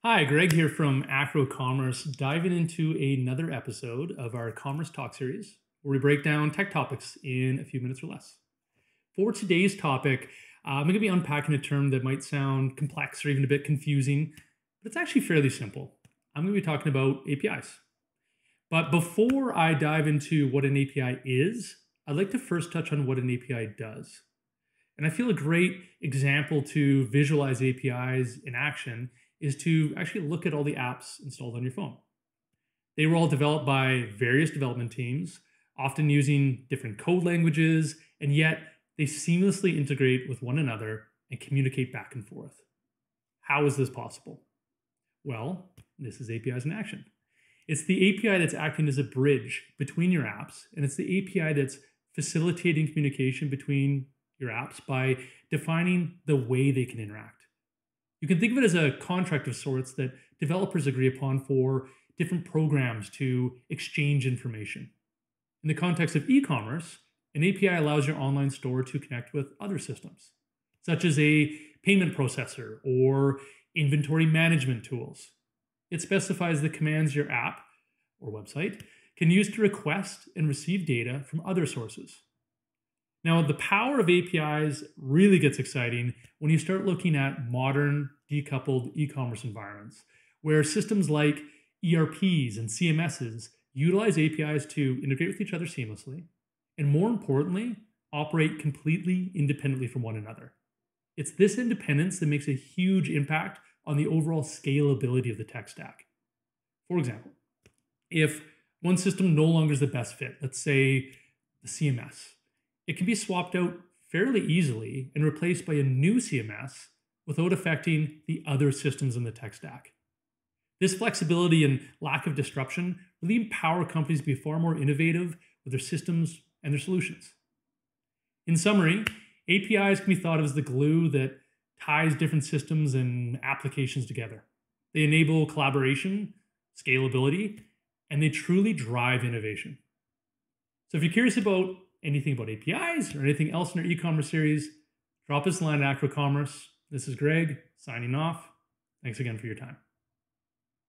Hi, Greg here from Acro Commerce, diving into another episode of our Commerce Talk series, where we break down tech topics in a few minutes or less. For today's topic, I'm going to be unpacking a term that might sound complex or even a bit confusing, but it's actually fairly simple. I'm going to be talking about APIs. But before I dive into what an API is, I'd like to first touch on what an API does. And I feel a great example to visualize APIs in action is to actually look at all the apps installed on your phone. They were all developed by various development teams, often using different code languages, and yet they seamlessly integrate with one another and communicate back and forth. How is this possible? Well, this is APIs in action. It's the API that's acting as a bridge between your apps, and it's the API that's facilitating communication between your apps by defining the way they can interact. You can think of it as a contract of sorts that developers agree upon for different programs to exchange information. In the context of e-commerce, an API allows your online store to connect with other systems, such as a payment processor or inventory management tools. It specifies the commands your app or website can use to request and receive data from other sources. Now, the power of APIs really gets exciting when you start looking at modern decoupled e-commerce environments, where systems like ERPs and CMSs utilize APIs to integrate with each other seamlessly, and more importantly, operate completely independently from one another. It's this independence that makes a huge impact on the overall scalability of the tech stack. For example, if one system no longer is the best fit, let's say the CMS, it can be swapped out fairly easily and replaced by a new CMS without affecting the other systems in the tech stack. This flexibility and lack of disruption really empower companies to be far more innovative with their systems and their solutions. In summary, APIs can be thought of as the glue that ties different systems and applications together. They enable collaboration, scalability, and they truly drive innovation. So if you're curious about anything about APIs or anything else in our e-commerce series, drop us a line at Acro Commerce. This is Greg, signing off. Thanks again for your time.